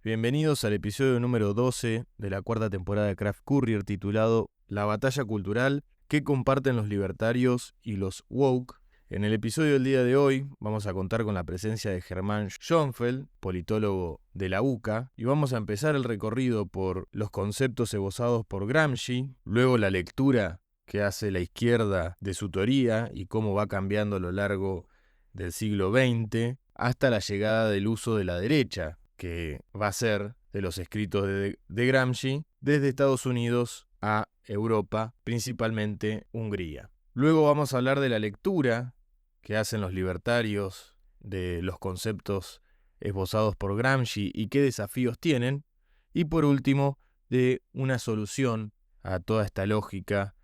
Bienvenidos al episodio número 12 de la cuarta temporada de Craft Courier titulado La batalla cultural que comparten los libertarios y los woke. En el episodio del día de hoy vamos a contar con la presencia de Germán Schoenfeld, politólogo de la UCA, y vamos a empezar el recorrido por los conceptos esbozados por Gramsci, luego la lectura que hace la izquierda de su teoría y cómo va cambiando a lo largo del siglo XX, hasta la llegada del uso de la derecha, que va a ser de los escritos de Gramsci, desde Estados Unidos a Europa, principalmente Hungría. Luego vamos a hablar de la lectura que hacen los libertarios de los conceptos esbozados por Gramsci y qué desafíos tienen. Y por último, de una solución a toda esta lógica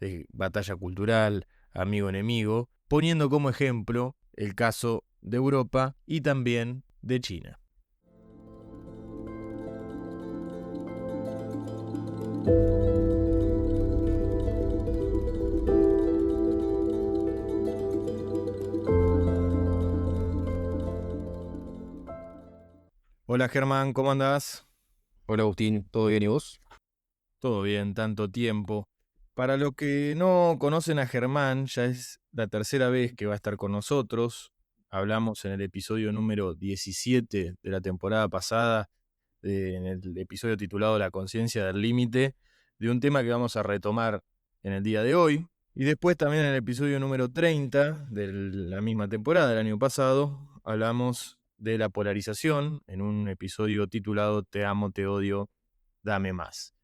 de batalla cultural, amigo-enemigo, poniendo como ejemplo el caso de Europa y también de China. Hola Germán, ¿cómo andás? Hola Agustín, ¿todo bien y vos? Todo bien, tanto tiempo. Para los que no conocen a Germán, ya es la tercera vez que va a estar con nosotros. Hablamos en el episodio número 17 de la temporada pasada, en el episodio titulado La conciencia del límite, de un tema que vamos a retomar en el día de hoy. Y después también en el episodio número 30 de la misma temporada del año pasado, hablamos de la polarización en un episodio titulado Te amo, te odio, dame más.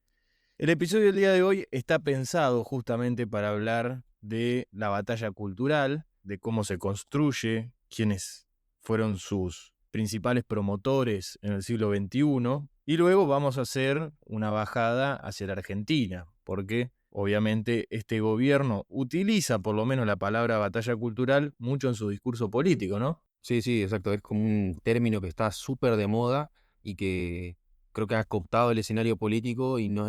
El episodio del día de hoy está pensado justamente para hablar de la batalla cultural, de cómo se construye, quiénes fueron sus principales promotores en el siglo XXI, y luego vamos a hacer una bajada hacia la Argentina, porque obviamente este gobierno utiliza por lo menos la palabra batalla cultural mucho en su discurso político, ¿no? Sí, exacto. Es como un término que está súper de moda y que creo que ha cooptado el escenario político y no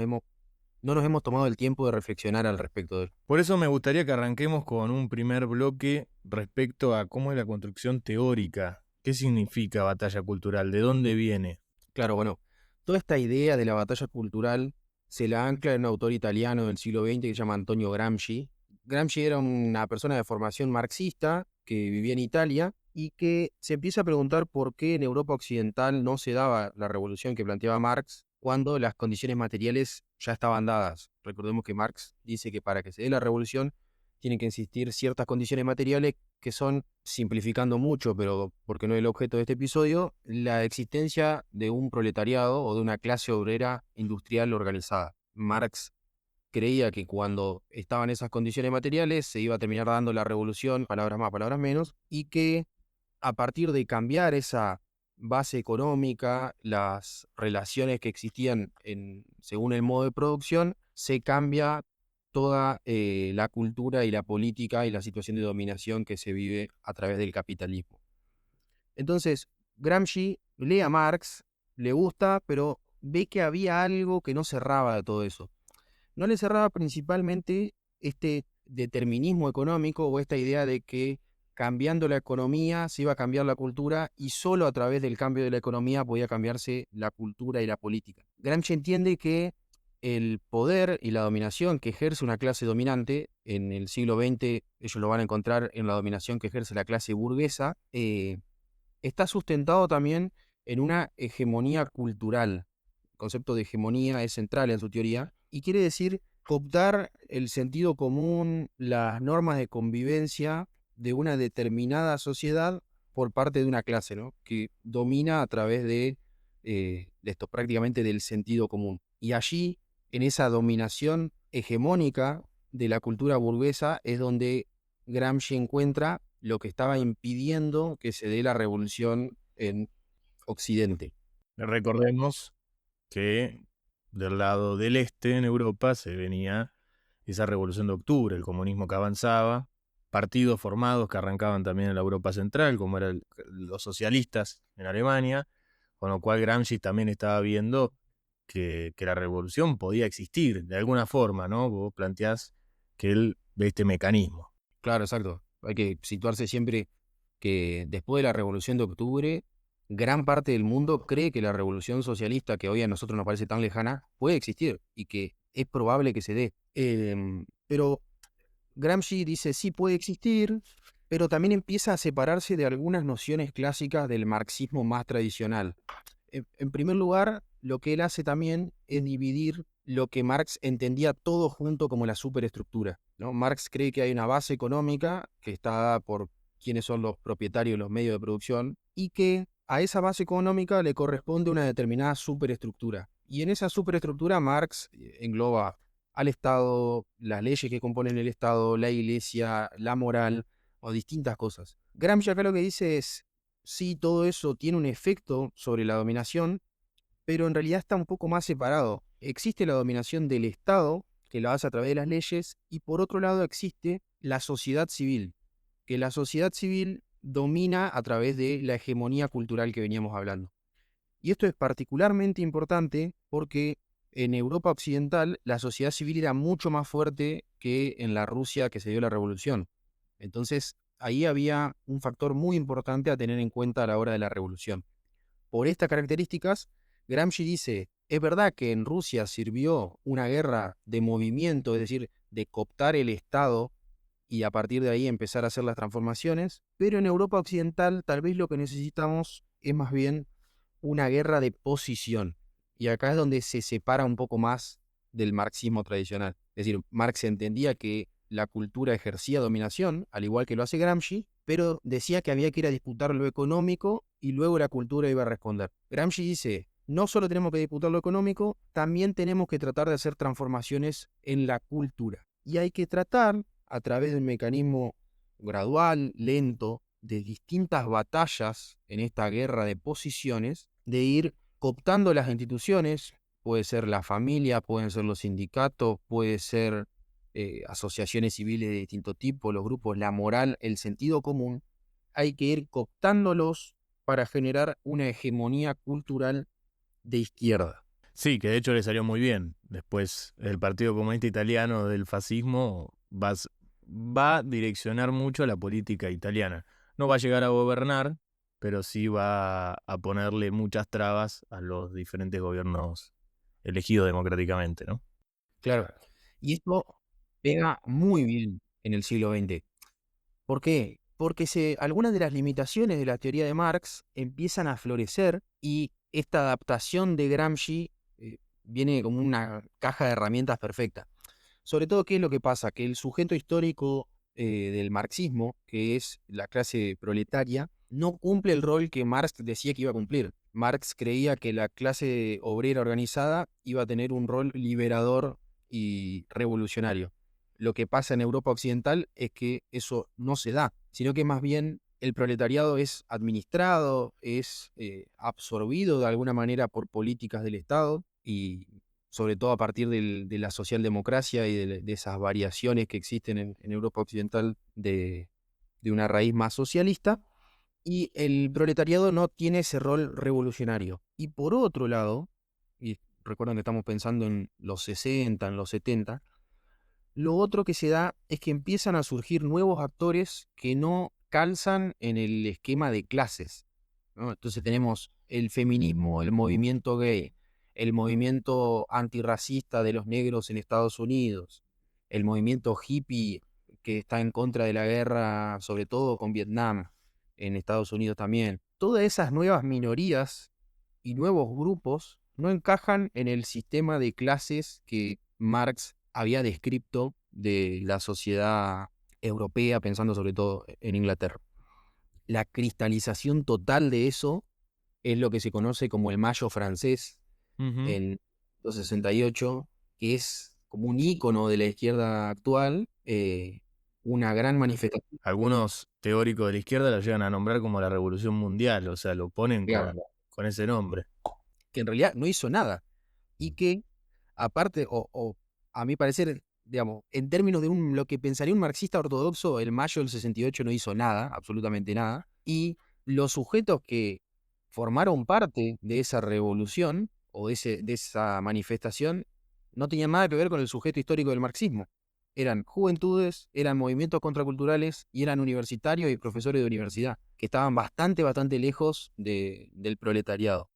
nos hemos tomado el tiempo de reflexionar al respecto de él. Por eso me gustaría que arranquemos con un primer bloque respecto a cómo es la construcción teórica. ¿Qué significa batalla cultural? ¿De dónde viene? Claro, bueno, toda esta idea de la batalla cultural se la ancla en un autor italiano del siglo XX que se llama Antonio Gramsci. Gramsci era una persona de formación marxista que vivía en Italia y que se empieza a preguntar por qué en Europa Occidental no se daba la revolución que planteaba Marx cuando las condiciones materiales ya estaban dadas. Recordemos que Marx dice que para que se dé la revolución tienen que existir ciertas condiciones materiales que son, simplificando mucho, pero porque no es el objeto de este episodio, la existencia de un proletariado o de una clase obrera industrial organizada. Marx creía que cuando estaban esas condiciones materiales se iba a terminar dando la revolución, palabras más, palabras menos, y que a partir de cambiar esa base económica, las relaciones que existían según el modo de producción, se cambia toda la cultura y la política y la situación de dominación que se vive a través del capitalismo. Entonces, Gramsci lee a Marx, le gusta, pero ve que había algo que no cerraba de todo eso. No le cerraba principalmente este determinismo económico o esta idea de que cambiando la economía se iba a cambiar la cultura y solo a través del cambio de la economía podía cambiarse la cultura y la política. Gramsci entiende que el poder y la dominación que ejerce una clase dominante, en el siglo XX ellos lo van a encontrar en la dominación que ejerce la clase burguesa, está sustentado también en una hegemonía cultural. El concepto de hegemonía es central en su teoría y quiere decir cooptar el sentido común, las normas de convivencia de una determinada sociedad por parte de una clase, ¿no? Que domina a través de esto, prácticamente del sentido común. Y allí, en esa dominación hegemónica de la cultura burguesa, es donde Gramsci encuentra lo que estaba impidiendo que se dé la revolución en Occidente. Recordemos que del lado del este, en Europa, se venía esa revolución de octubre, el comunismo que avanzaba, partidos formados que arrancaban también en la Europa central, como eran los socialistas en Alemania, con lo cual Gramsci también estaba viendo que la revolución podía existir de alguna forma, ¿no? Vos planteás que él ve este mecanismo. Claro, exacto. Hay que situarse siempre que después de la Revolución de Octubre, gran parte del mundo cree que la revolución socialista, que hoy a nosotros nos parece tan lejana, puede existir y que es probable que se dé. Pero Gramsci dice, sí, puede existir, pero también empieza a separarse de algunas nociones clásicas del marxismo más tradicional. En primer lugar, lo que él hace también es dividir lo que Marx entendía todo junto como la superestructura, ¿no? Marx cree que hay una base económica que está dada por quienes son los propietarios de los medios de producción y que a esa base económica le corresponde una determinada superestructura. Y en esa superestructura Marx engloba al Estado, las leyes que componen el Estado, la iglesia, la moral o distintas cosas. Gramsci acá lo que dice es, sí, todo eso tiene un efecto sobre la dominación, pero en realidad está un poco más separado. Existe la dominación del Estado, que lo hace a través de las leyes, y por otro lado existe la sociedad civil, que la sociedad civil domina a través de la hegemonía cultural que veníamos hablando. Y esto es particularmente importante porque en Europa Occidental la sociedad civil era mucho más fuerte que en la Rusia que se dio la revolución. Entonces, ahí había un factor muy importante a tener en cuenta a la hora de la revolución. Por estas características, Gramsci dice, es verdad que en Rusia sirvió una guerra de movimiento, es decir, de cooptar el Estado y a partir de ahí empezar a hacer las transformaciones, pero en Europa Occidental tal vez lo que necesitamos es más bien una guerra de posición. Y acá es donde se separa un poco más del marxismo tradicional. Es decir, Marx entendía que la cultura ejercía dominación, al igual que lo hace Gramsci, pero decía que había que ir a disputar lo económico y luego la cultura iba a responder. Gramsci dice, no solo tenemos que disputar lo económico, también tenemos que tratar de hacer transformaciones en la cultura. Y hay que tratar, a través del mecanismo gradual, lento, de distintas batallas en esta guerra de posiciones, de ir cooptando las instituciones, puede ser la familia, pueden ser los sindicatos, puede ser asociaciones civiles de distinto tipo, los grupos, la moral, el sentido común, hay que ir cooptándolos para generar una hegemonía cultural de izquierda. Sí, que de hecho le salió muy bien. Después el Partido Comunista Italiano del fascismo va a direccionar mucho la política italiana. No va a llegar a gobernar, pero sí va a ponerle muchas trabas a los diferentes gobiernos elegidos democráticamente, ¿no? Claro. Y esto pega muy bien en el siglo XX. ¿Por qué? Porque algunas de las limitaciones de la teoría de Marx empiezan a florecer y esta adaptación de Gramsci viene como una caja de herramientas perfecta. Sobre todo, ¿qué es lo que pasa? Que el sujeto histórico del marxismo, que es la clase proletaria, no cumple el rol que Marx decía que iba a cumplir. Marx creía que la clase obrera organizada iba a tener un rol liberador y revolucionario. Lo que pasa en Europa Occidental es que eso no se da, sino que más bien el proletariado es administrado, es absorbido de alguna manera por políticas del Estado y sobre todo a partir de la socialdemocracia y de esas variaciones que existen en Europa Occidental de una raíz más socialista, y el proletariado no tiene ese rol revolucionario. Y por otro lado, y recuerden que estamos pensando en los 60, en los 70, lo otro que se da es que empiezan a surgir nuevos actores que no calzan en el esquema de clases, ¿no? Entonces tenemos el feminismo, el movimiento gay, el movimiento antirracista de los negros en Estados Unidos, el movimiento hippie que está en contra de la guerra, sobre todo con Vietnam, en Estados Unidos también. Todas esas nuevas minorías y nuevos grupos no encajan en el sistema de clases que Marx había descrito de la sociedad europea, pensando sobre todo en Inglaterra. La cristalización total de eso es lo que se conoce como el Mayo francés Ujú. en 1968, que es como un ícono de la izquierda actual, una gran manifestación. Algunos teóricos de la izquierda lo llegan a nombrar como la Revolución Mundial, o sea, lo ponen Claro, con ese nombre. que en realidad no hizo nada y que, aparte, o a mi parecer, digamos, en términos de lo que pensaría un marxista ortodoxo, el Mayo del 68 no hizo nada, absolutamente nada, y los sujetos que formaron parte de esa revolución o de esa manifestación no tenían nada que ver con el sujeto histórico del marxismo. eran juventudes, eran movimientos contraculturales y eran universitarios y profesores de universidad, que estaban bastante lejos del proletariado.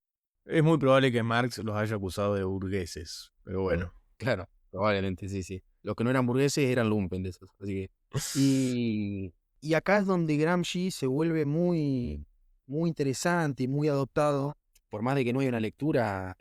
Es muy probable que Marx los haya acusado de burgueses, pero bueno. Claro, probablemente, sí, sí. Los que no eran burgueses eran lumpen de esos. Así que. Y acá es donde Gramsci se vuelve muy interesante y muy adoptado, por más de que no haya una lectura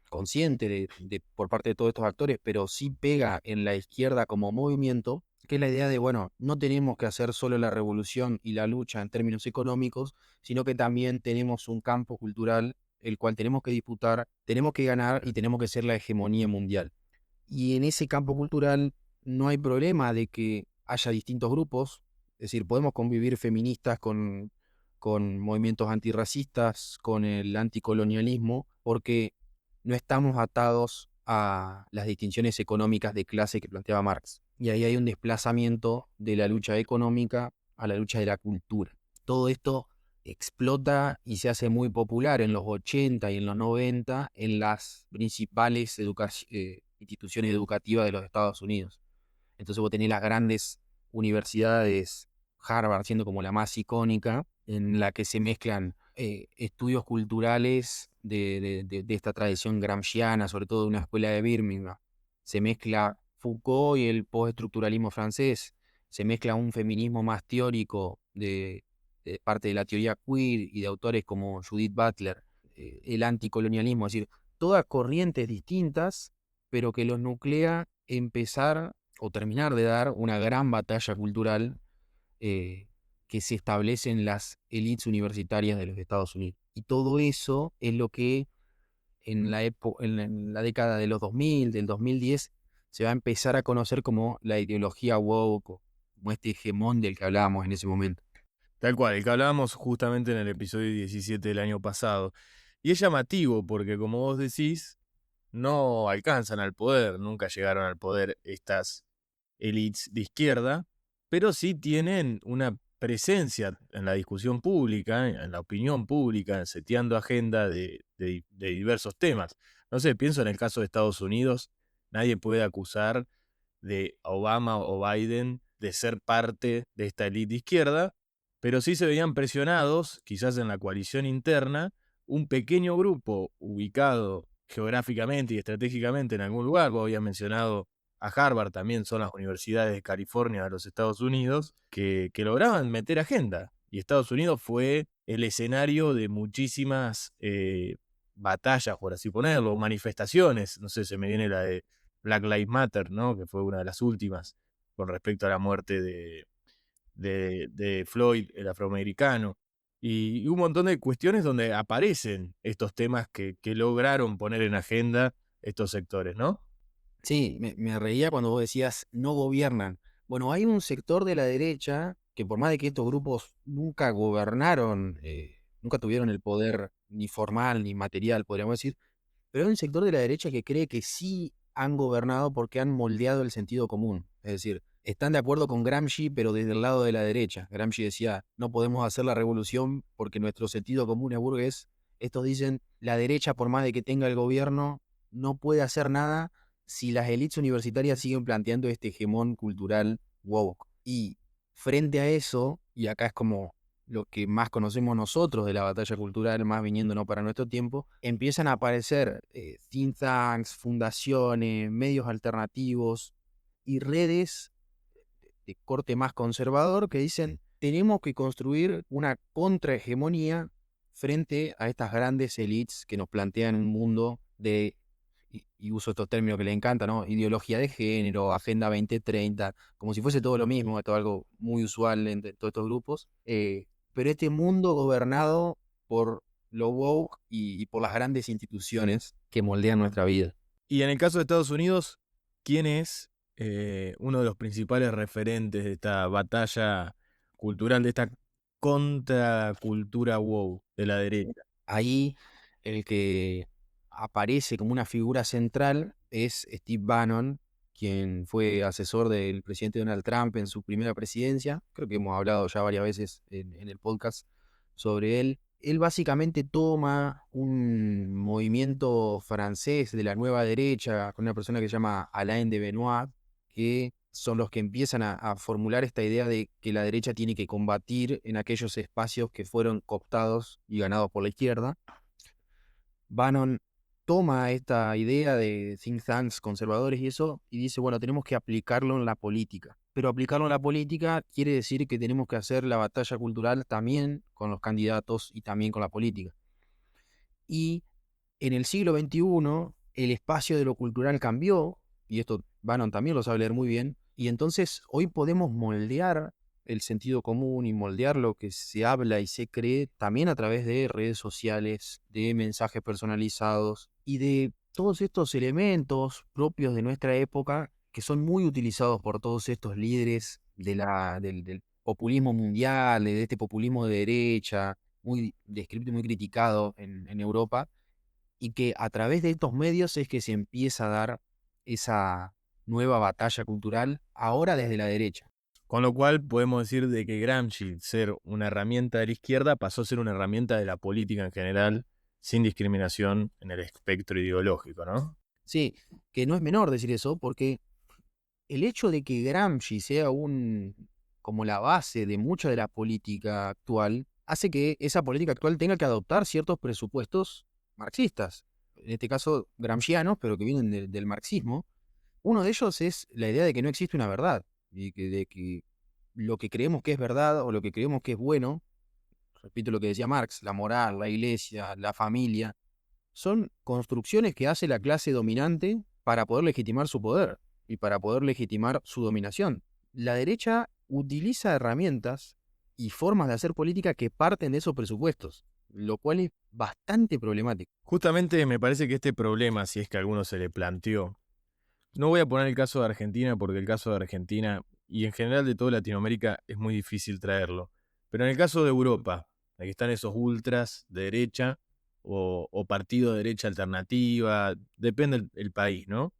consciente por parte de todos estos actores, pero sí pega en la izquierda como movimiento, que es la idea de, bueno, no tenemos que hacer solo la revolución y la lucha en términos económicos, sino que también tenemos un campo cultural el cual tenemos que disputar, tenemos que ganar y tenemos que ser la hegemonía mundial. Y en ese campo cultural no hay problema de que haya distintos grupos, es decir, podemos convivir feministas con movimientos antirracistas, con el anticolonialismo, porque no estamos atados a las distinciones económicas de clase que planteaba Marx. Y ahí hay un desplazamiento de la lucha económica a la lucha de la cultura. Todo esto explota y se hace muy popular en los 80 y en los 90 en las principales instituciones educativas de los Estados Unidos. Entonces vos tenés las grandes universidades, Harvard siendo como la más icónica, en la que se mezclan estudios culturales de esta tradición gramsciana, sobre todo de una escuela de Birmingham. Se mezcla Foucault y el postestructuralismo francés. Se mezcla un feminismo más teórico de parte de la teoría queer y de autores como Judith Butler, el anticolonialismo, es decir, todas corrientes distintas, pero que los nuclea empezar o terminar de dar una gran batalla cultural eh, que se establece en las élites universitarias de los Estados Unidos. Y todo eso es lo que en la década de los 2000, del 2010, se va a empezar a conocer como la ideología woke, como este hegemón del que hablábamos en ese momento. Tal cual, el que hablábamos justamente en el episodio 17 del año pasado. Y es llamativo porque, como vos decís, no alcanzan al poder, nunca llegaron al poder estas élites de izquierda, pero sí tienen una presencia en la discusión pública, en la opinión pública, seteando agenda de diversos temas. No sé, pienso en el caso de Estados Unidos, nadie puede acusar de Obama o Biden de ser parte de esta élite de izquierda, pero sí se veían presionados, quizás en la coalición interna, un pequeño grupo ubicado geográficamente y estratégicamente en algún lugar. Vos habías mencionado a Harvard, también son las universidades de California de los Estados Unidos, que lograban meter agenda. Y Estados Unidos fue el escenario de muchísimas batallas, por así ponerlo, manifestaciones. No sé, se me viene la de Black Lives Matter, ¿no? Que fue una de las últimas con respecto a la muerte de Floyd, el afroamericano. Y un montón de cuestiones donde aparecen estos temas que lograron poner en agenda estos sectores, ¿no? Sí, me reía cuando vos decías no gobiernan. Bueno, hay un sector de la derecha que por más de que estos grupos nunca gobernaron, nunca tuvieron el poder ni formal ni material, podríamos decir, pero hay un sector de la derecha que cree que sí han gobernado porque han moldeado el sentido común. Es decir, están de acuerdo con Gramsci, pero desde el lado de la derecha. Gramsci decía, no podemos hacer la revolución porque nuestro sentido común es burgués. Estos dicen, la derecha, por más de que tenga el gobierno, no puede hacer nada si las élites universitarias siguen planteando este hegemón cultural woke. Y frente a eso, y acá es como lo que más conocemos nosotros de la batalla cultural, más viniendo no para nuestro tiempo, empiezan a aparecer think tanks, fundaciones, medios alternativos y redes de corte más conservador que dicen tenemos que construir una contrahegemonía frente a estas grandes élites que nos plantean un mundo de, y uso estos términos que le encantan, ¿no? Ideología de género, Agenda 2030, como si fuese todo lo mismo, esto es algo muy usual entre todos estos grupos, pero este mundo gobernado por lo woke y por las grandes instituciones que moldean nuestra vida. Y en el caso de Estados Unidos, ¿quién es uno de los principales referentes de esta batalla cultural, de esta contracultura wow de la derecha? Ahí el que aparece como una figura central es Steve Bannon, quien fue asesor del presidente Donald Trump en su primera presidencia. Creo que hemos hablado ya varias veces en el podcast sobre él. Él básicamente toma un movimiento francés de la nueva derecha con una persona que se llama Alain de Benoit, que son los que empiezan a formular esta idea de que la derecha tiene que combatir en aquellos espacios que fueron cooptados y ganados por la izquierda. Bannon toma esta idea de think tanks conservadores y eso, y dice, bueno, tenemos que aplicarlo en la política. Pero aplicarlo en la política quiere decir que tenemos que hacer la batalla cultural también con los candidatos y también con la política. Y en el siglo XXI, el espacio de lo cultural cambió, y esto Bannon también lo sabe leer muy bien, y entonces hoy podemos moldear el sentido común y moldear lo que se habla y se cree también a través de redes sociales, de mensajes personalizados y de todos estos elementos propios de nuestra época que son muy utilizados por todos estos líderes del populismo mundial, de este populismo de derecha, muy descrito y muy criticado en Europa, y que a través de estos medios es que se empieza a dar esa nueva batalla cultural, ahora desde la derecha. Con lo cual podemos decir de que Gramsci, ser una herramienta de la izquierda, pasó a ser una herramienta de la política en general, sin discriminación en el espectro ideológico, ¿no? Sí, que no es menor decir eso, porque el hecho de que Gramsci sea como la base de mucha de la política actual, hace que esa política actual tenga que adoptar ciertos presupuestos marxistas, en este caso gramscianos, pero que vienen del marxismo. Uno de ellos es la idea de que no existe una verdad, y de que lo que creemos que es verdad o lo que creemos que es bueno, repito lo que decía Marx, la moral, la iglesia, la familia, son construcciones que hace la clase dominante para poder legitimar su poder y para poder legitimar su dominación. La derecha utiliza herramientas y formas de hacer política que parten de esos presupuestos, lo cual es bastante problemático. Justamente me parece que este problema, si es que a alguno se le planteó, no voy a poner el caso de Argentina porque el caso de Argentina y en general de toda Latinoamérica es muy difícil traerlo. Pero en el caso de Europa, aquí están esos ultras de derecha o partido de derecha alternativa, depende el país, ¿no?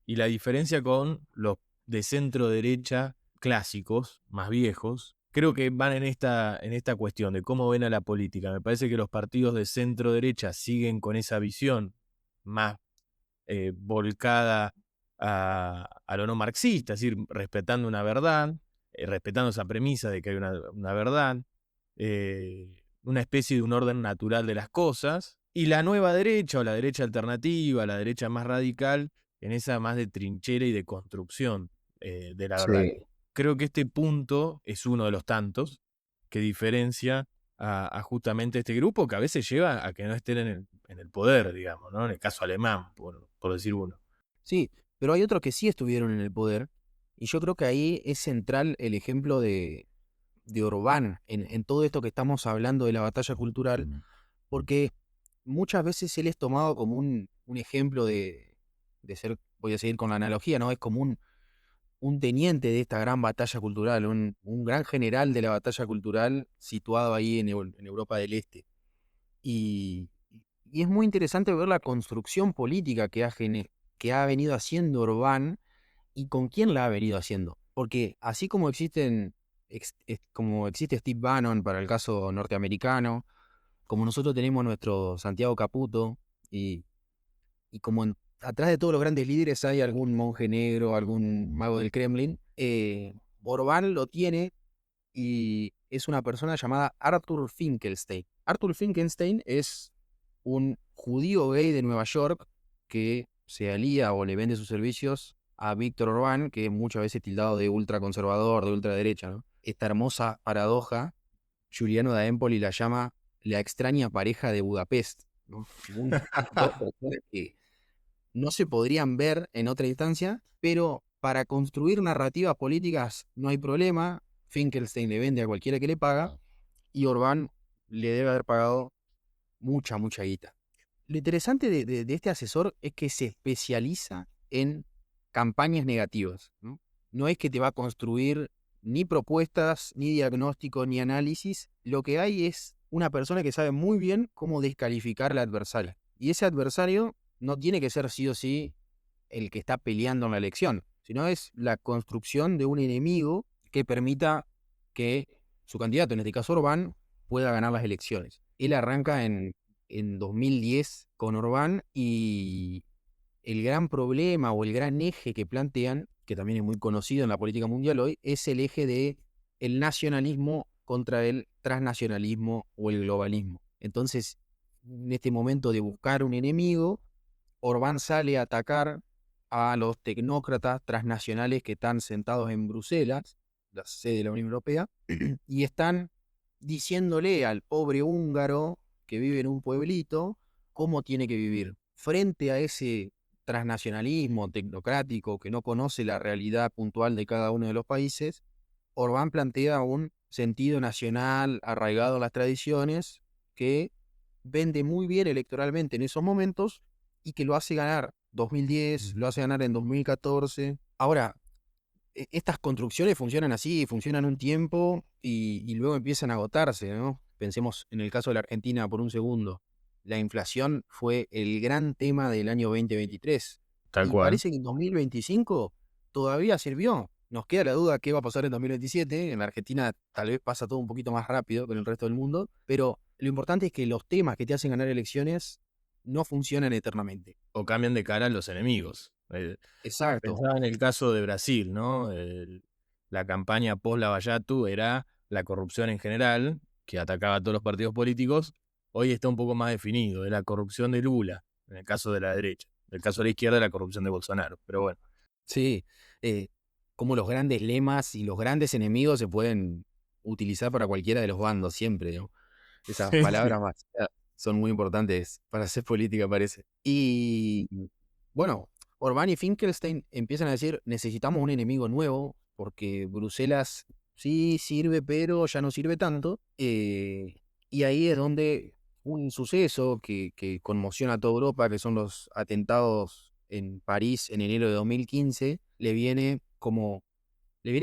Y la diferencia con los de centro derecha clásicos, más viejos, creo que van en esta cuestión de cómo ven a la política. Me parece que los partidos de centro derecha siguen con esa visión más volcada a lo no marxista, es decir, respetando una verdad, respetando esa premisa de que hay una verdad, una especie de un orden natural de las cosas, y la nueva derecha o la derecha alternativa, la derecha más radical, en esa más de trinchera y de construcción de la verdad. Sí. Creo que este punto es uno de los tantos que diferencia a justamente este grupo que a veces lleva a que no estén en el poder, digamos, ¿no? En el caso alemán, por decir uno. Sí, pero hay otros que sí estuvieron en el poder, y yo creo que ahí es central el ejemplo de Orbán en todo esto que estamos hablando de la batalla cultural, porque muchas veces él es tomado como un ejemplo de ser, voy a seguir con la analogía, ¿no? Es como un teniente de esta gran batalla cultural, un gran general de la batalla cultural situado ahí en Europa del Este. Y, y es muy interesante ver la construcción política que ha venido haciendo Orbán y con quién la ha venido haciendo. Porque así como como existe Steve Bannon para el caso norteamericano, como nosotros tenemos nuestro Santiago Caputo, y, y como atrás de todos los grandes líderes hay algún monje negro, algún mago del Kremlin, Orbán lo tiene y es una persona llamada Arthur Finkelstein. Arthur Finkelstein es un judío gay de Nueva York que se alía o le vende sus servicios a Víctor Orbán, que es muchas veces tildado de ultraconservador, de ultraderecha, ¿no? Esta hermosa paradoja, Giuliano da Empoli la llama la extraña pareja de Budapest, ¿no? Dos personas que no se podrían ver en otra instancia, pero para construir narrativas políticas no hay problema. Finkelstein le vende a cualquiera que le paga y Orbán le debe haber pagado mucha guita. Lo interesante de este asesor es que se especializa en campañas negativas, ¿no? No es que te va a construir ni propuestas, ni diagnóstico, ni análisis. Lo que hay es una persona que sabe muy bien cómo descalificar al adversario. Y ese adversario no tiene que ser sí o sí el que está peleando en la elección, sino es la construcción de un enemigo que permita que su candidato, en este caso Orbán, pueda ganar las elecciones. Él arranca en 2010 con Orbán y el gran problema o el gran eje que plantean que también es muy conocido en la política mundial hoy, es el eje de el nacionalismo contra el transnacionalismo o el globalismo. Entonces, en este momento de buscar un enemigo, Orbán sale a atacar a los tecnócratas transnacionales que están sentados en Bruselas, la sede de la Unión Europea, y están diciéndole al pobre húngaro que vive en un pueblito cómo tiene que vivir. Frente a ese transnacionalismo tecnocrático que no conoce la realidad puntual de cada uno de los países, Orbán plantea un sentido nacional arraigado a las tradiciones que vende muy bien electoralmente en esos momentos y que lo hace ganar 2010, lo hace ganar en 2014. Ahora, estas construcciones funcionan así, funcionan un tiempo y luego empiezan a agotarse, ¿no? Pensemos en el caso de la Argentina por un segundo. La inflación fue el gran tema del año 2023 Tal y cual. parece que en 2025 todavía sirvió. Nos queda la duda qué va a pasar en 2027. En la Argentina tal vez pasa todo un poquito más rápido que en el resto del mundo, pero lo importante es que los temas que te hacen ganar elecciones no funcionan eternamente. O cambian de cara a los enemigos. Exacto. Pensaba en el caso de Brasil, ¿no? La campaña post Lavallato era la corrupción en general, que atacaba a todos los partidos políticos. Hoy está un poco más definido, es la corrupción de Lula, en el caso de la derecha. En el caso de la izquierda, la corrupción de Bolsonaro. Pero bueno. Sí, eh, como los grandes lemas y los grandes enemigos se pueden utilizar para cualquiera de los bandos siempre, ¿no? Esas Sí, sí. palabras más son muy importantes para hacer política, parece. Y bueno, Orbán y Finkelstein empiezan a decir, necesitamos un enemigo nuevo, porque Bruselas sí sirve, pero ya no sirve tanto. Y ahí es donde un suceso que conmociona a toda Europa, que son los atentados en París en enero de 2015, le viene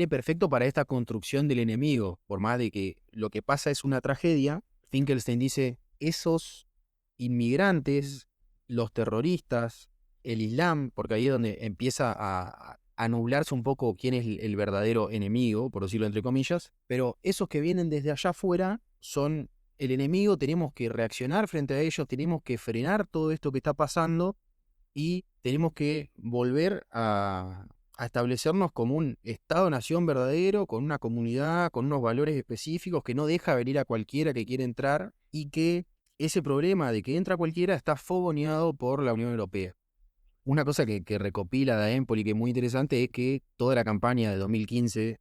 perfecto para esta construcción del enemigo, por más de que lo que pasa es una tragedia. Finkelstein dice, esos inmigrantes, los terroristas, el Islam, porque ahí es donde empieza a nublarse un poco quién es el verdadero enemigo, por decirlo entre comillas, pero esos que vienen desde allá afuera son el enemigo, tenemos que reaccionar frente a ellos, tenemos que frenar todo esto que está pasando y tenemos que volver a establecernos como un Estado-nación verdadero, con una comunidad, con unos valores específicos que no deja venir a cualquiera que quiera entrar y que ese problema de que entra cualquiera está fogoneado por la Unión Europea. Una cosa que recopila Da Empoli que es muy interesante es que toda la campaña de 2015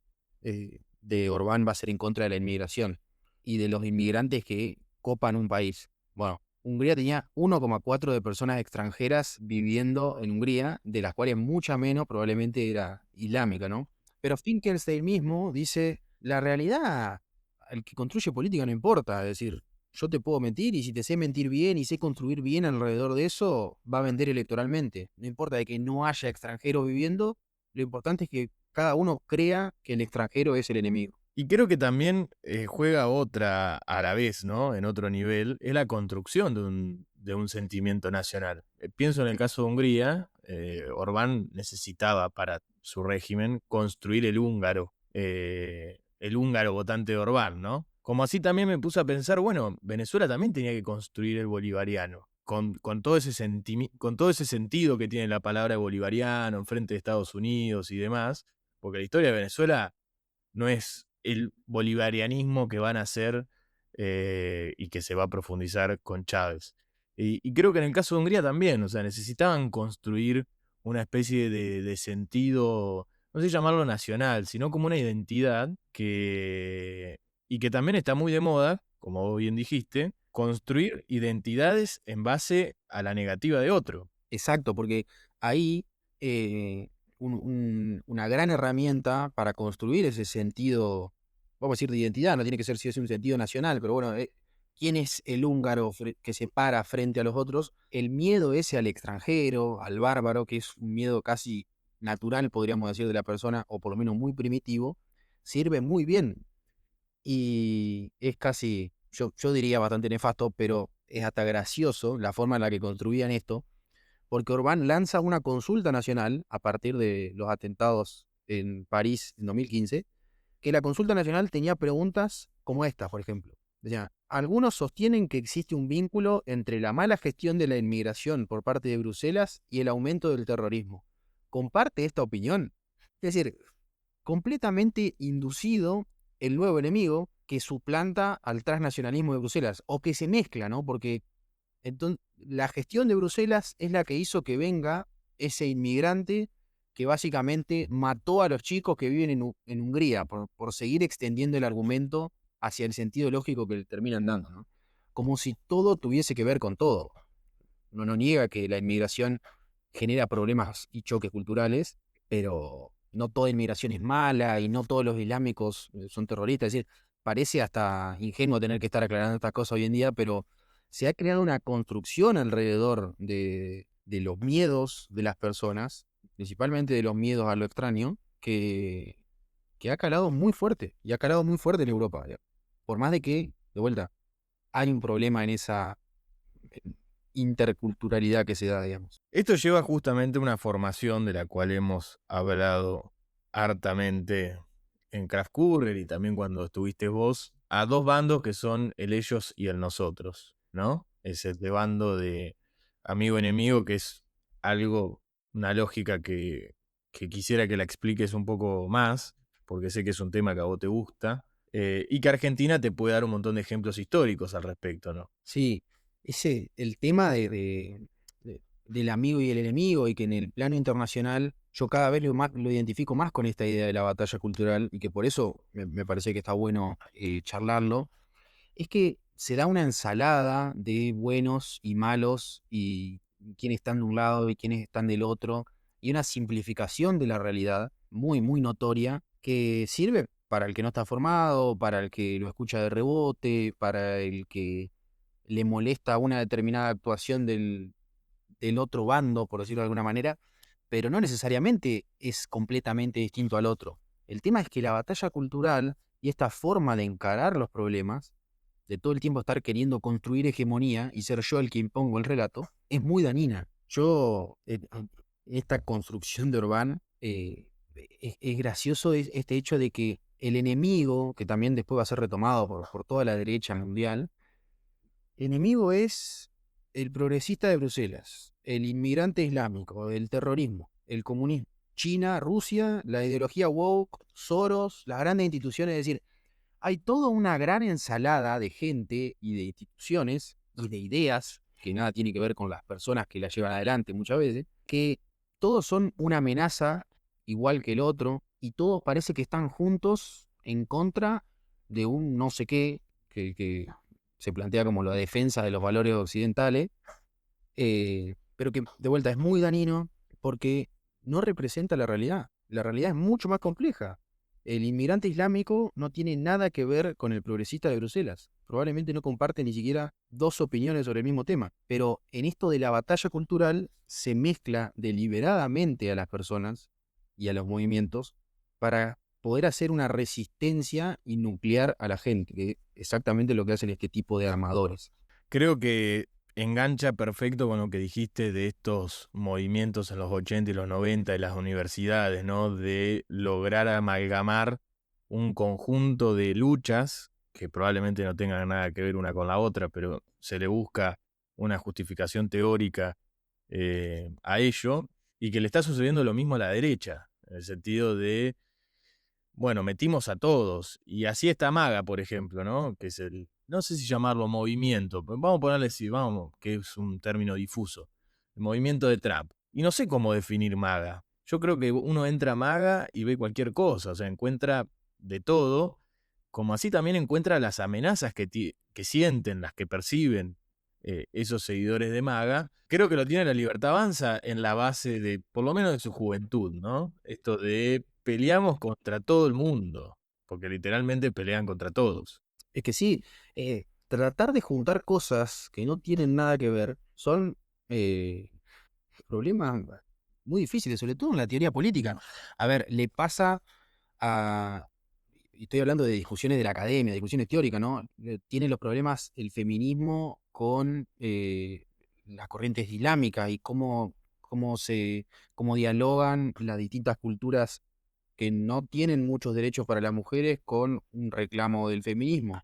de Orbán va a ser en contra de la inmigración y de los inmigrantes que copan un país. Bueno, Hungría tenía 1,4 de personas extranjeras viviendo en Hungría, de las cuales mucha menos probablemente era islámica, ¿no? Pero Finkelstein mismo dice, la realidad, el que construye política no importa, es decir, yo te puedo mentir y si te sé mentir bien y sé construir bien alrededor de eso, va a vender electoralmente. No importa de que no haya extranjeros viviendo, lo importante es que cada uno crea que el extranjero es el enemigo. Y creo que también juega otra a la vez, ¿no? En otro nivel, es la construcción de un sentimiento nacional. Pienso en el caso de Hungría, Orbán necesitaba para su régimen construir el húngaro votante de Orbán, ¿no? Como así también me puse a pensar, bueno, Venezuela también tenía que construir el bolivariano, con todo con todo ese sentido que tiene la palabra bolivariano en frente de Estados Unidos y demás, porque la historia de Venezuela no es el bolivarianismo que van a hacer y que se va a profundizar con Chávez. Y creo que en el caso de Hungría también, o sea, necesitaban construir una especie de sentido, no sé llamarlo nacional, sino como una identidad y que también está muy de moda, como vos bien dijiste, construir identidades en base a la negativa de otro. Exacto, porque ahí eh, una gran herramienta para construir ese sentido, vamos a decir, de identidad, no tiene que ser si es un sentido nacional, pero bueno, ¿quién es el húngaro que se para frente a los otros? El miedo ese al extranjero, al bárbaro, que es un miedo casi natural, podríamos decir, de la persona, o por lo menos muy primitivo, sirve muy bien y es casi, yo diría bastante nefasto, pero es hasta gracioso la forma en la que construían esto porque Orbán lanza una consulta nacional a partir de los atentados en París en 2015, que la consulta nacional tenía preguntas como estas, por ejemplo. Decía, algunos sostienen que existe un vínculo entre la mala gestión de la inmigración por parte de Bruselas y el aumento del terrorismo. ¿Comparte esta opinión? Es decir, completamente inducido el nuevo enemigo que suplanta al transnacionalismo de Bruselas, o que se mezcla, ¿no? Porque entonces, la gestión de Bruselas es la que hizo que venga ese inmigrante que básicamente mató a los chicos que viven en Hungría por seguir extendiendo el argumento hacia el sentido lógico que le terminan dando, ¿no? Como si todo tuviese que ver con todo. Uno no niega que la inmigración genera problemas y choques culturales, pero no toda inmigración es mala y no todos los islámicos son terroristas. Es decir, parece hasta ingenuo tener que estar aclarando estas cosas hoy en día, pero se ha creado una construcción alrededor de los miedos de las personas, principalmente de los miedos a lo extraño, que ha calado muy fuerte, y ha calado muy fuerte en Europa. Por más de que, de vuelta, hay un problema en esa interculturalidad que se da, digamos. Esto lleva justamente a una formación de la cual hemos hablado hartamente en Craft Courier y también cuando estuviste vos, a dos bandos que son el ellos y el nosotros, ¿no? Es el de bando de amigo-enemigo, que es algo, una lógica que quisiera que la expliques un poco más, porque sé que es un tema que a vos te gusta, y que Argentina te puede dar un montón de ejemplos históricos al respecto, ¿no? Sí, el tema del amigo y el enemigo, y que en el plano internacional yo cada vez lo identifico más con esta idea de la batalla cultural, y que por eso me parece que está bueno charlarlo, es que se da una ensalada de buenos y malos, y quiénes están de un lado y quiénes están del otro, y una simplificación de la realidad muy, muy notoria, que sirve para el que no está formado, para el que lo escucha de rebote, para el que le molesta una determinada actuación del otro bando, por decirlo de alguna manera, pero no necesariamente es completamente distinto al otro. El tema es que la batalla cultural y esta forma de encarar los problemas, de todo el tiempo estar queriendo construir hegemonía y ser yo el que impongo el relato, es muy dañina. Yo, en esta construcción de Orbán, es gracioso este hecho de que el enemigo, que también después va a ser retomado por toda la derecha mundial, el enemigo es el progresista de Bruselas, el inmigrante islámico, el terrorismo, el comunismo, China, Rusia, la ideología woke, Soros, las grandes instituciones. Es decir, hay toda una gran ensalada de gente y de instituciones y de ideas, que nada tiene que ver con las personas que las llevan adelante muchas veces, que todos son una amenaza igual que el otro, y todos parece que están juntos en contra de un no sé qué que se plantea como la defensa de los valores occidentales, pero que de vuelta es muy dañino porque no representa la realidad. La realidad es mucho más compleja. El inmigrante islámico no tiene nada que ver con el progresista de Bruselas. Probablemente no comparte ni siquiera dos opiniones sobre el mismo tema. Pero en esto de la batalla cultural se mezcla deliberadamente a las personas y a los movimientos para poder hacer una resistencia y nuclear a la gente, que es exactamente lo que hacen este tipo de armadores. Creo que engancha perfecto con lo que dijiste de estos movimientos en los 80 y los 90 de las universidades, ¿no? De lograr amalgamar un conjunto de luchas que probablemente no tengan nada que ver una con la otra, pero se le busca una justificación teórica a ello, y que le está sucediendo lo mismo a la derecha, en el sentido de, bueno, metimos a todos. Y así está Maga, por ejemplo, ¿no? Que es el, no sé si llamarlo movimiento, pero vamos a ponerle sí, vamos, que es un término difuso. El movimiento de Trump. Y no sé cómo definir Maga. Yo creo que uno entra a Maga y ve cualquier cosa, o sea, encuentra de todo, como así también encuentra las amenazas que sienten, las que perciben esos seguidores de Maga. Creo que lo tiene la Libertad Avanza en la base de, por lo menos de su juventud, ¿no? Esto de peleamos contra todo el mundo, porque literalmente pelean contra todos. Es que sí, tratar de juntar cosas que no tienen nada que ver son problemas muy difíciles, sobre todo en la teoría política. A ver, le pasa a... y estoy hablando de discusiones de la academia, discusiones teóricas, ¿no? Tiene los problemas el feminismo con las corrientes islámicas, y cómo dialogan las distintas culturas que no tienen muchos derechos para las mujeres con un reclamo del feminismo.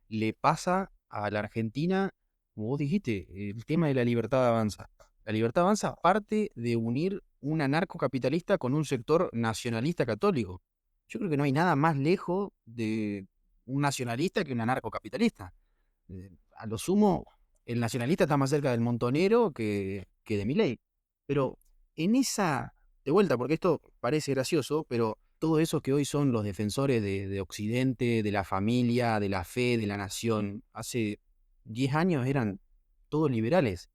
Le pasa a la Argentina, como vos dijiste, el tema de la libertad avanza. La libertad avanza parte de unir un anarcocapitalista con un sector nacionalista católico. Yo creo que no hay nada más lejos de un nacionalista que un anarcocapitalista. A lo sumo, el nacionalista está más cerca del Montonero que de Milei. Pero en esa, de vuelta, porque esto parece gracioso, pero todos esos que hoy son los defensores de Occidente, de la familia, de la fe, de la nación, hace 10 años eran todos liberales.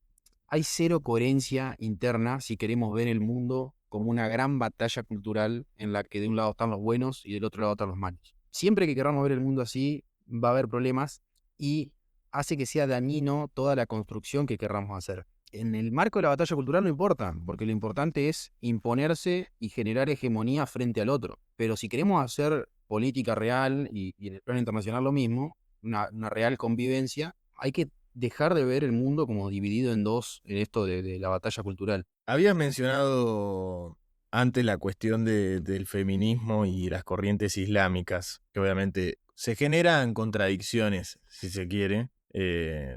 Hay cero coherencia interna si queremos ver el mundo como una gran batalla cultural en la que de un lado están los buenos y del otro lado están los malos. Siempre que queramos ver el mundo así, va a haber problemas y hace que sea dañino toda la construcción que querramos hacer. En el marco de la batalla cultural no importa, porque lo importante es imponerse y generar hegemonía frente al otro. Pero si queremos hacer política real y en el plano internacional lo mismo, una real convivencia, hay que dejar de ver el mundo como dividido en dos en esto de la batalla cultural. Habías mencionado antes la cuestión del feminismo y las corrientes islámicas, que obviamente se generan contradicciones, si se quiere,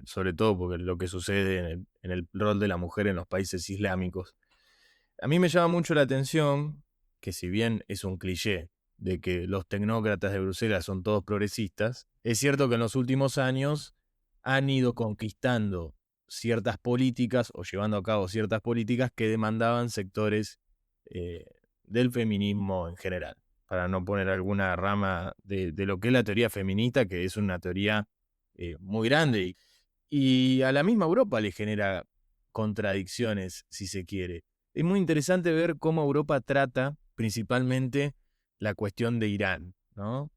sobre todo porque lo que sucede en el rol de la mujer en los países islámicos. A mí me llama mucho la atención que si bien es un cliché de que los tecnócratas de Bruselas son todos progresistas, es cierto que en los últimos años han ido conquistando ciertas políticas o llevando a cabo ciertas políticas que demandaban sectores eh, del feminismo en general, para no poner alguna rama de lo que es la teoría feminista, que es una teoría muy grande y a la misma Europa le genera contradicciones, si se quiere. Es muy interesante ver cómo Europa trata principalmente la cuestión de Irán, ¿no?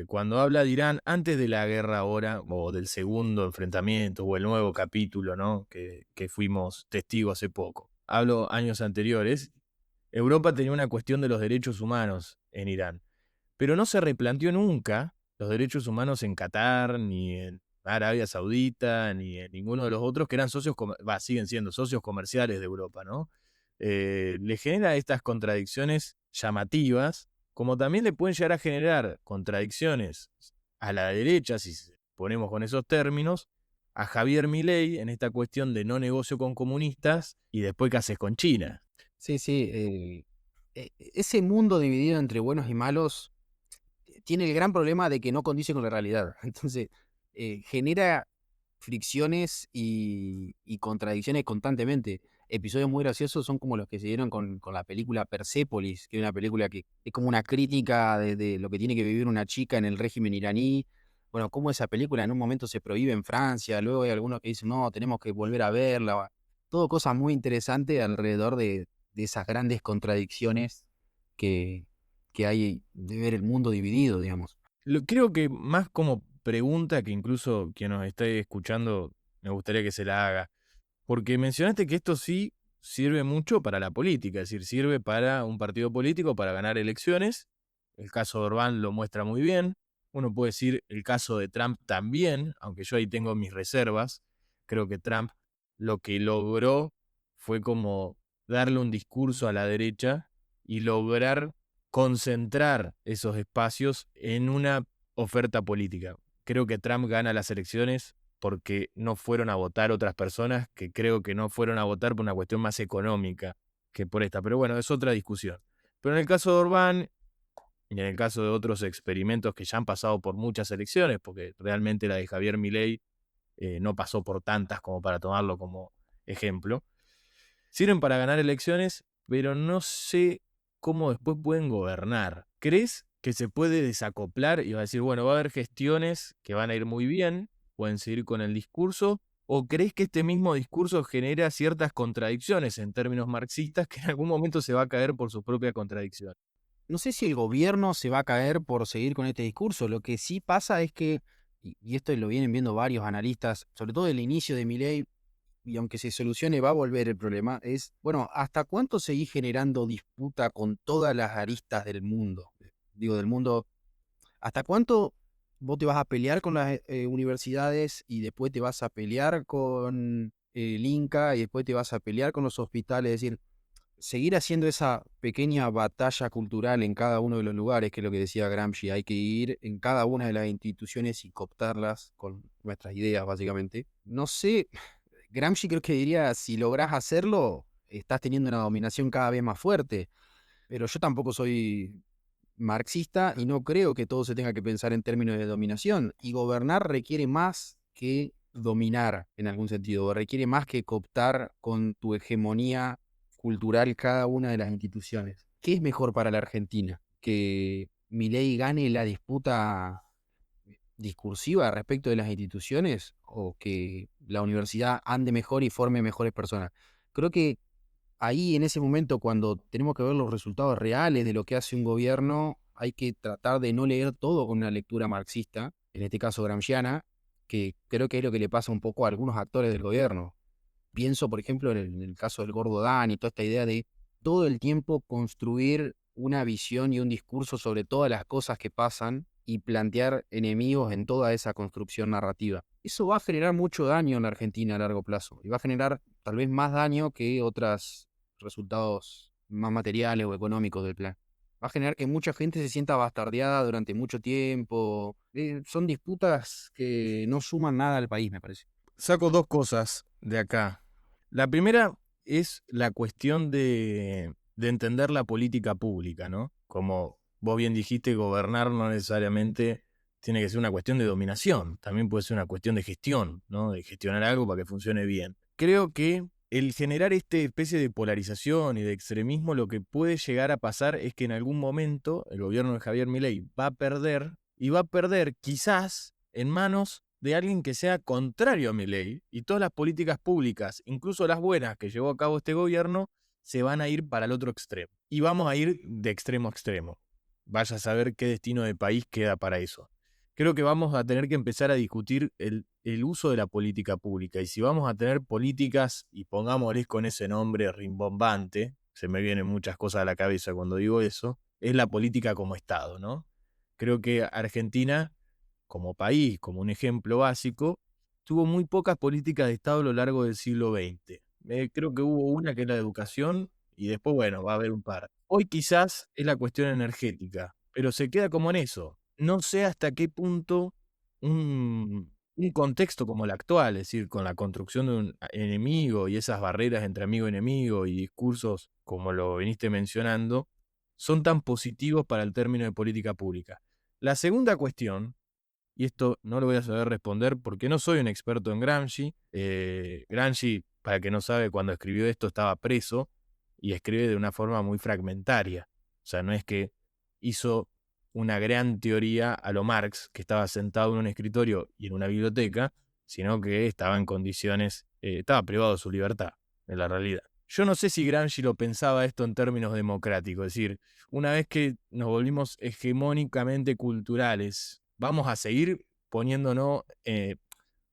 Cuando habla de Irán, antes de la guerra ahora, o del segundo enfrentamiento, o el nuevo capítulo, ¿no? Que fuimos testigos hace poco. Hablo años anteriores. Europa tenía una cuestión de los derechos humanos en Irán, pero no se replanteó nunca los derechos humanos en Qatar, ni en Arabia Saudita, ni en ninguno de los otros que eran socios, siguen siendo socios comerciales de Europa, ¿no? Le genera estas contradicciones llamativas, como también le pueden llegar a generar contradicciones a la derecha, si ponemos con esos términos, a Javier Milei en esta cuestión de no negocio con comunistas y después qué haces con China. Sí, sí. Ese mundo dividido entre buenos y malos tiene el gran problema de que no condice con la realidad. Entonces, genera fricciones y contradicciones constantemente. Episodios muy graciosos son como los que se dieron con la película Persépolis, que es una película que es como una crítica de lo que tiene que vivir una chica en el régimen iraní. Bueno, cómo esa película en un momento se prohíbe en Francia, luego hay algunos que dicen, no, tenemos que volver a verla. Todo cosas muy interesantes alrededor de esas grandes contradicciones que, que hay de ver el mundo dividido, digamos. Creo que más como pregunta que incluso quien nos esté escuchando me gustaría que se la haga. Porque mencionaste que esto sí sirve mucho para la política, es decir, sirve para un partido político para ganar elecciones. El caso de Orbán lo muestra muy bien. Uno puede decir el caso de Trump también, aunque yo ahí tengo mis reservas. Creo que Trump lo que logró fue como darle un discurso a la derecha y lograr concentrar esos espacios en una oferta política. Creo que Trump gana las elecciones porque no fueron a votar otras personas que creo que no fueron a votar por una cuestión más económica que por esta. Pero bueno, es otra discusión. Pero en el caso de Orbán y en el caso de otros experimentos que ya han pasado por muchas elecciones, porque realmente la de Javier Milei no pasó por tantas como para tomarlo como ejemplo, sirven para ganar elecciones, pero no sé cómo después pueden gobernar. ¿Crees que se puede desacoplar y va a decir, bueno, va a haber gestiones que van a ir muy bien, pueden seguir con el discurso? ¿O crees que este mismo discurso genera ciertas contradicciones en términos marxistas que en algún momento se va a caer por su propia contradicción? No sé si el gobierno se va a caer por seguir con este discurso. Lo que sí pasa es que, y esto lo vienen viendo varios analistas, sobre todo el inicio de Milei, y aunque se solucione va a volver el problema, es, bueno, ¿hasta cuánto seguís generando disputa con todas las aristas del mundo? Digo, del mundo, ¿hasta cuánto vos te vas a pelear con las universidades y después te vas a pelear con el Inca y después te vas a pelear con los hospitales? Es decir, seguir haciendo esa pequeña batalla cultural en cada uno de los lugares, que es lo que decía Gramsci, hay que ir en cada una de las instituciones y cooptarlas con nuestras ideas, básicamente. No sé, Gramsci creo que diría, si lográs hacerlo, estás teniendo una dominación cada vez más fuerte. Pero yo tampoco soy marxista y no creo que todo se tenga que pensar en términos de dominación. Y gobernar requiere más que dominar en algún sentido, requiere más que cooptar con tu hegemonía cultural cada una de las instituciones. ¿Qué es mejor para la Argentina? ¿Que Milei gane la disputa discursiva respecto de las instituciones o que la universidad ande mejor y forme mejores personas? Creo que ahí en ese momento, cuando tenemos que ver los resultados reales de lo que hace un gobierno, hay que tratar de no leer todo con una lectura marxista, en este caso gramsciana, que creo que es lo que le pasa un poco a algunos actores del gobierno. Pienso, por ejemplo, en el caso del Gordo Dan y toda esta idea de todo el tiempo construir una visión y un discurso sobre todas las cosas que pasan y plantear enemigos en toda esa construcción narrativa. Eso va a generar mucho daño en la Argentina a largo plazo y va a generar tal vez más daño que otros resultados más materiales o económicos del plan. Va a generar que mucha gente se sienta bastardeada durante mucho tiempo. Son disputas que no suman nada al país, me parece. Saco dos cosas de acá. La primera es la cuestión de entender la política pública, ¿no? Como vos bien dijiste, gobernar no necesariamente tiene que ser una cuestión de dominación, también puede ser una cuestión de gestión, ¿no? De gestionar algo para que funcione bien. Creo que el generar esta especie de polarización y de extremismo, lo que puede llegar a pasar es que en algún momento el gobierno de Javier Milei va a perder, y va a perder quizás en manos de alguien que sea contrario a Milei, y todas las políticas públicas, incluso las buenas que llevó a cabo este gobierno, se van a ir para el otro extremo. Y vamos a ir de extremo a extremo. Vaya a saber qué destino de país queda para eso. Creo que vamos a tener que empezar a discutir el uso de la política pública. Y si vamos a tener políticas, y pongámosles con ese nombre rimbombante, se me vienen muchas cosas a la cabeza cuando digo eso, es la política como Estado, ¿no? Creo que Argentina, como país, como un ejemplo básico, tuvo muy pocas políticas de Estado a lo largo del siglo XX. Creo que hubo una que es la de educación y después, bueno, va a haber un par. Hoy quizás es la cuestión energética, pero se queda como en eso. No sé hasta qué punto un contexto como el actual, es decir, con la construcción de un enemigo y esas barreras entre amigo y enemigo y discursos como lo viniste mencionando, son tan positivos para el término de política pública. La segunda cuestión, y esto no lo voy a saber responder porque no soy un experto en Gramsci. Gramsci, para el que no sabe, cuando escribió esto estaba preso y escribe de una forma muy fragmentaria. O sea, no es que hizo una gran teoría a lo Marx, que estaba sentado en un escritorio y en una biblioteca, sino que estaba en condiciones, estaba privado de su libertad, en la realidad. Yo no sé si Gramsci lo pensaba esto en términos democráticos, es decir, una vez que nos volvimos hegemónicamente culturales, vamos a seguir poniéndonos,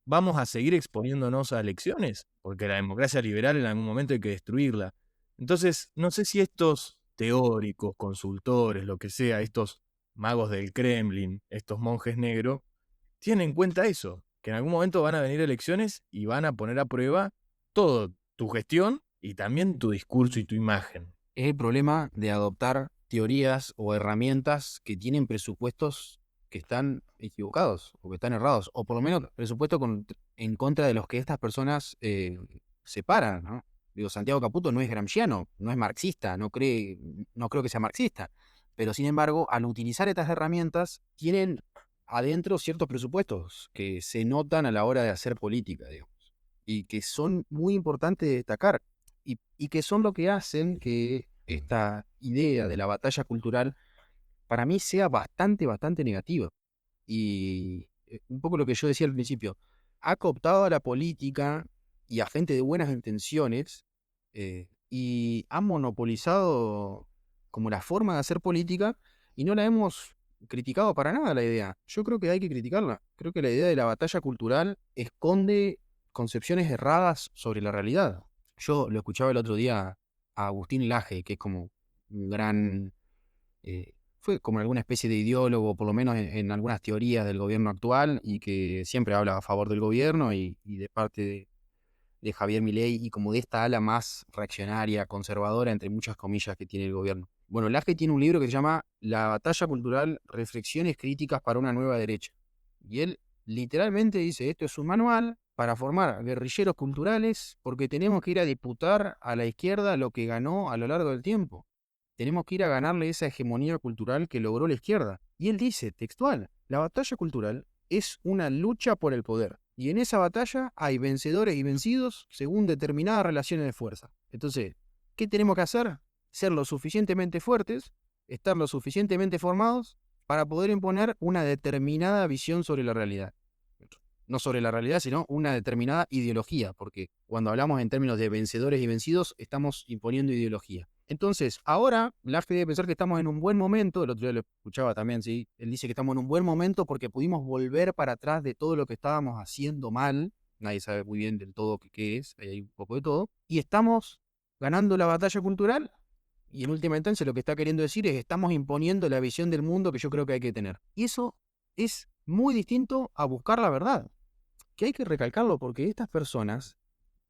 vamos a seguir exponiéndonos a elecciones, porque la democracia liberal en algún momento hay que destruirla. Entonces, no sé si estos teóricos, consultores, lo que sea, estos magos del Kremlin, estos monjes negros, tienen en cuenta eso, que en algún momento van a venir elecciones y van a poner a prueba todo tu gestión y también tu discurso y tu imagen. Es el problema de adoptar teorías o herramientas que tienen presupuestos que están equivocados o que están errados, o por lo menos presupuestos en contra de los que estas personas separan, ¿no? Digo, Santiago Caputo no es gramsciano, no es marxista, no creo que sea marxista, pero sin embargo, al utilizar estas herramientas, tienen adentro ciertos presupuestos que se notan a la hora de hacer política, digamos, y que son muy importantes de destacar y que son lo que hacen que esta idea de la batalla cultural para mí sea bastante, bastante negativa. Y un poco lo que yo decía al principio, ha cooptado a la política y a gente de buenas intenciones y ha monopolizado como la forma de hacer política y no la hemos criticado para nada la idea. Yo creo que hay que criticarla. Creo que la idea de la batalla cultural esconde concepciones erradas sobre la realidad. Yo lo escuchaba el otro día a Agustín Laje, que es como un gran fue como alguna especie de ideólogo, por lo menos en algunas teorías del gobierno actual, y que siempre habla a favor del gobierno y de parte de Javier Milei y como de esta ala más reaccionaria, conservadora, entre muchas comillas, que tiene el gobierno. Bueno, Laje tiene un libro que se llama La batalla cultural, reflexiones críticas para una nueva derecha. Y él literalmente dice, esto es un manual para formar guerrilleros culturales porque tenemos que ir a disputar a la izquierda lo que ganó a lo largo del tiempo. Tenemos que ir a ganarle esa hegemonía cultural que logró la izquierda. Y él dice, textual, la batalla cultural es una lucha por el poder. Y en esa batalla hay vencedores y vencidos según determinadas relaciones de fuerza. Entonces, ¿qué tenemos que hacer? Ser lo suficientemente fuertes, estar lo suficientemente formados para poder imponer una determinada visión sobre la realidad. No sobre la realidad, sino una determinada ideología, porque cuando hablamos en términos de vencedores y vencidos, estamos imponiendo ideología. Entonces, ahora, Laffer debe pensar que estamos en un buen momento, el otro día lo escuchaba también, ¿sí? Él dice que estamos en un buen momento porque pudimos volver para atrás de todo lo que estábamos haciendo mal, nadie sabe muy bien del todo qué es, hay un poco de todo, y estamos ganando la batalla cultural, y en última instancia lo que está queriendo decir es que estamos imponiendo la visión del mundo que yo creo que hay que tener. Y eso es muy distinto a buscar la verdad, que hay que recalcarlo porque estas personas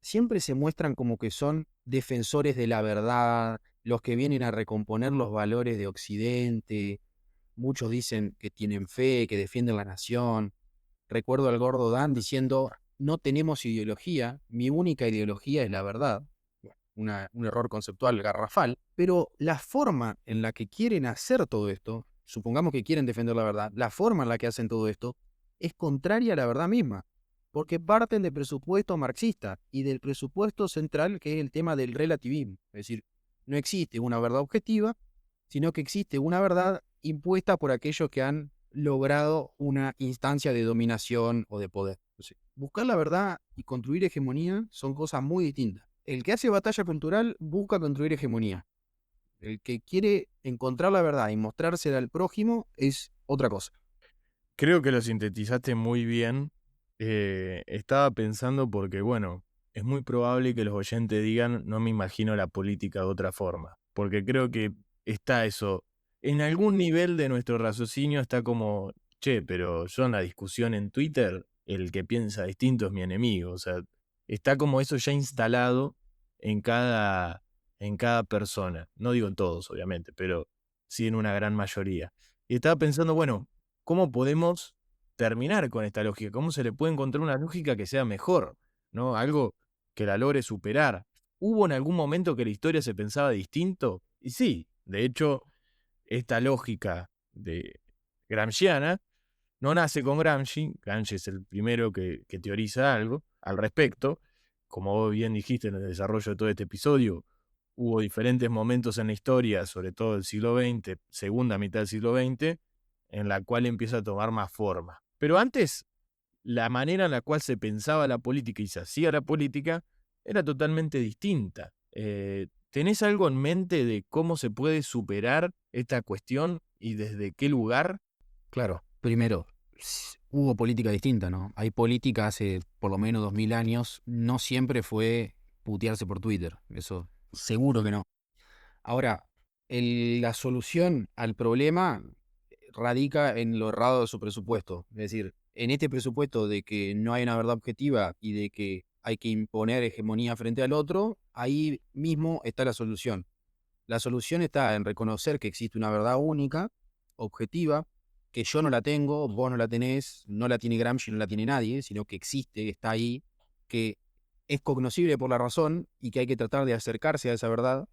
siempre se muestran como que son defensores de la verdad, los que vienen a recomponer los valores de Occidente. Muchos dicen que tienen fe, que defienden la nación. Recuerdo al gordo Dan diciendo, no tenemos ideología, mi única ideología es la verdad. Un error conceptual garrafal, pero la forma en la que quieren hacer todo esto, supongamos que quieren defender la verdad, la forma en la que hacen todo esto es contraria a la verdad misma, porque parten del presupuesto marxista y del presupuesto central que es el tema del relativismo, es decir, no existe una verdad objetiva, sino que existe una verdad impuesta por aquellos que han logrado una instancia de dominación o de poder. Entonces, buscar la verdad y construir hegemonía son cosas muy distintas. El que hace batalla cultural busca construir hegemonía. El que quiere encontrar la verdad y mostrársela al prójimo es otra cosa. Creo que lo sintetizaste muy bien. Estaba pensando porque, bueno, es muy probable que los oyentes digan, no me imagino la política de otra forma. Porque creo que está eso. En algún nivel de nuestro raciocinio está como, che, pero yo en la discusión en Twitter, el que piensa distinto es mi enemigo. O sea, está como eso ya instalado en cada persona. No digo en todos, obviamente, pero sí en una gran mayoría. Y estaba pensando, bueno, ¿cómo podemos terminar con esta lógica? ¿Cómo se le puede encontrar una lógica que sea mejor? ¿No? Algo que la logre superar. ¿Hubo en algún momento que la historia se pensaba distinto? Y sí, de hecho, esta lógica de gramsciana no nace con Gramsci. Gramsci es el primero que teoriza algo al respecto. Como vos bien dijiste en el desarrollo de todo este episodio, hubo diferentes momentos en la historia, sobre todo del siglo XX, segunda mitad del siglo XX, en la cual empieza a tomar más forma. Pero antes, la manera en la cual se pensaba la política y se hacía la política era totalmente distinta. ¿Tenés algo en mente de cómo se puede superar esta cuestión y desde qué lugar? Claro, primero, hubo política distinta, ¿no? Hay política hace por lo menos 2000 años, no siempre fue putearse por Twitter, eso seguro que no. Ahora, la solución al problema radica en lo errado de su presupuesto. Es decir, en este presupuesto de que no hay una verdad objetiva y de que hay que imponer hegemonía frente al otro, ahí mismo está la solución. La solución está en reconocer que existe una verdad única, objetiva, que yo no la tengo, vos no la tenés, no la tiene Gramsci, no la tiene nadie, sino que existe, está ahí, que es cognoscible por la razón y que hay que tratar de acercarse a esa verdad.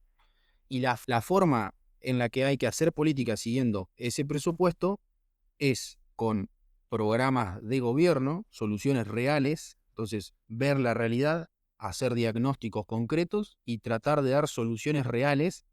Y la forma en la que hay que hacer política siguiendo ese presupuesto es con programas de gobierno, soluciones reales, entonces ver la realidad, hacer diagnósticos concretos y tratar de dar soluciones reales,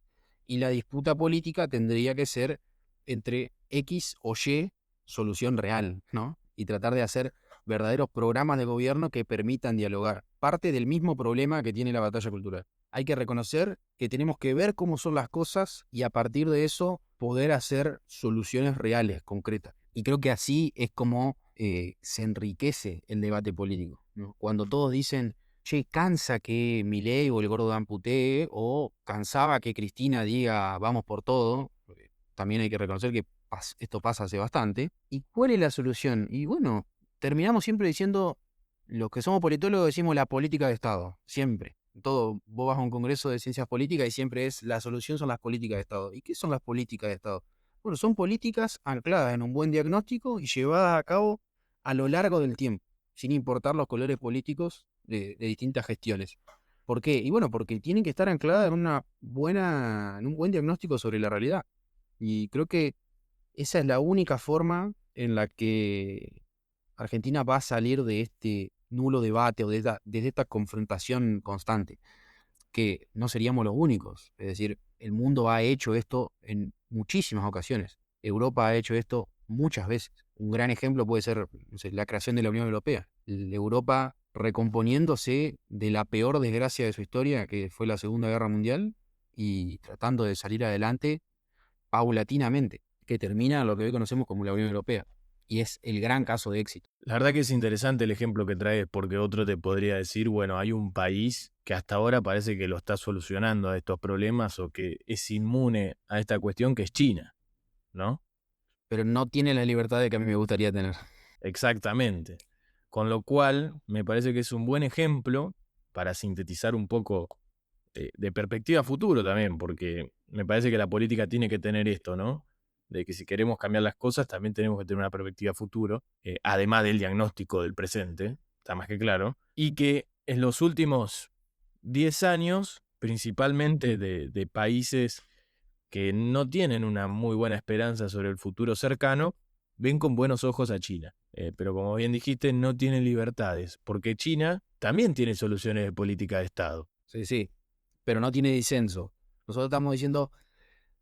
y la disputa política tendría que ser entre X o Y solución real, ¿no? Y tratar de hacer verdaderos programas de gobierno que permitan dialogar. Parte del mismo problema que tiene la batalla cultural. Hay que reconocer que tenemos que ver cómo son las cosas y a partir de eso poder hacer soluciones reales, concretas. Y creo que así es como se enriquece el debate político, ¿no? Cuando todos dicen, che, cansa que Milei o el gordo Dan putee, o cansaba que Cristina diga vamos por todo, porque también hay que reconocer que esto pasa hace bastante. ¿Y cuál es la solución? Y bueno, terminamos siempre diciendo, los que somos politólogos decimos la política de Estado, siempre. Todo, vos vas a un congreso de ciencias políticas y siempre es, la solución son las políticas de Estado. ¿Y qué son las políticas de Estado? Bueno, son políticas ancladas en un buen diagnóstico y llevadas a cabo a lo largo del tiempo. sin importar los colores políticos de distintas gestiones. ¿Por qué? Y bueno, porque tienen que estar ancladas en un buen diagnóstico sobre la realidad. Y creo que esa es la única forma en la que Argentina va a salir de este nulo debate o de esta confrontación constante, que no seríamos los únicos. Es decir, el mundo ha hecho esto en muchísimas ocasiones. Europa ha hecho esto muchas veces. Un gran ejemplo puede ser, no sé, la creación de la Unión Europea. Europa recomponiéndose de la peor desgracia de su historia, que fue la Segunda Guerra Mundial, y tratando de salir adelante paulatinamente, que termina lo que hoy conocemos como la Unión Europea. Y es el gran caso de éxito. La verdad que es interesante el ejemplo que traes, porque otro te podría decir, bueno, hay un país que hasta ahora parece que lo está solucionando a estos problemas o que es inmune a esta cuestión, que es China, ¿no? Pero no tiene la libertad de que a mí me gustaría tener. Exactamente. Con lo cual, me parece que es un buen ejemplo para sintetizar un poco de perspectiva futuro también, porque me parece que la política tiene que tener esto, ¿no? De que si queremos cambiar las cosas, también tenemos que tener una perspectiva futuro, además del diagnóstico del presente, está más que claro, y que en los últimos 10 años, principalmente de países que no tienen una muy buena esperanza sobre el futuro cercano, ven con buenos ojos a China. Pero como bien dijiste, no tiene libertades, porque China también tiene soluciones de política de Estado. Sí, sí, pero no tiene disenso. Nosotros estamos diciendo,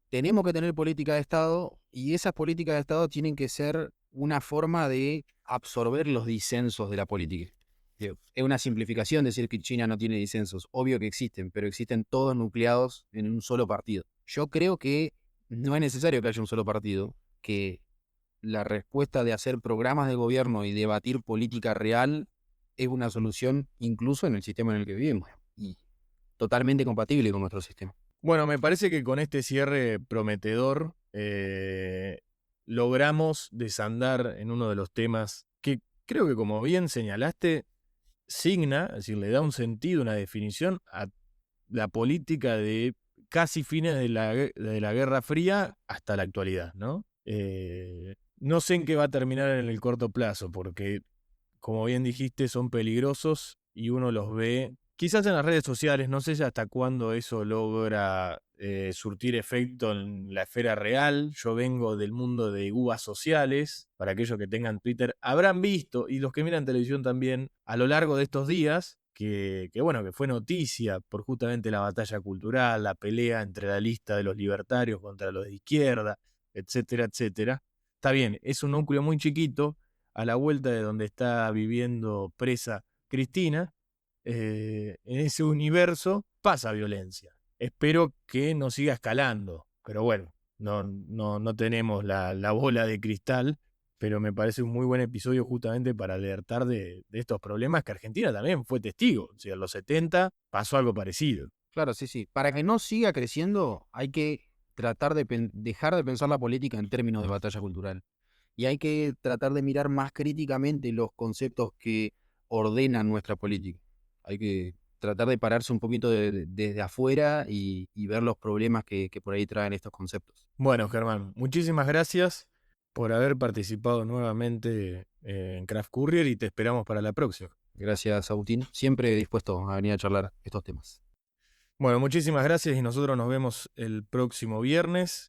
tenemos que tener política de Estado y esas políticas de Estado tienen que ser una forma de absorber los disensos de la política. Digo, es una simplificación decir que China no tiene disensos. Obvio que existen, pero existen todos nucleados en un solo partido. Yo creo que no es necesario que haya un solo partido, que la respuesta de hacer programas de gobierno y debatir política real es una solución incluso en el sistema en el que vivimos y totalmente compatible con nuestro sistema. Bueno, me parece que con este cierre prometedor logramos desandar en uno de los temas que creo que, como bien señalaste, signa, es decir, le da un sentido, una definición a la política de casi fines de la Guerra Fría hasta la actualidad, ¿no? No sé en qué va a terminar en el corto plazo, porque, como bien dijiste, son peligrosos y uno los ve quizás en las redes sociales. No sé hasta cuándo eso logra surtir efecto en la esfera real. Yo vengo del mundo de uvas sociales. Para aquellos que tengan Twitter, habrán visto, y los que miran televisión también, a lo largo de estos días, que fue noticia por justamente la batalla cultural, la pelea entre la lista de los libertarios contra los de izquierda, etcétera, etcétera. Está bien, es un núcleo muy chiquito, a la vuelta de donde está viviendo presa Cristina. En ese universo pasa violencia. Espero que no siga escalando, pero bueno, no tenemos la bola de cristal, pero me parece un muy buen episodio justamente para alertar de estos problemas que Argentina también fue testigo. O sea, en los 70 pasó algo parecido. Claro, sí, sí. Para que no siga creciendo, hay que tratar de dejar de pensar la política en términos de batalla cultural. Y hay que tratar de mirar más críticamente los conceptos que ordenan nuestra política. Hay que tratar de pararse un poquito desde afuera y ver los problemas que por ahí traen estos conceptos. Bueno, Germán, muchísimas gracias por haber participado nuevamente en Craft Courier y te esperamos para la próxima. Gracias, Agustín. Siempre dispuesto a venir a charlar estos temas. Bueno, muchísimas gracias y nosotros nos vemos el próximo viernes.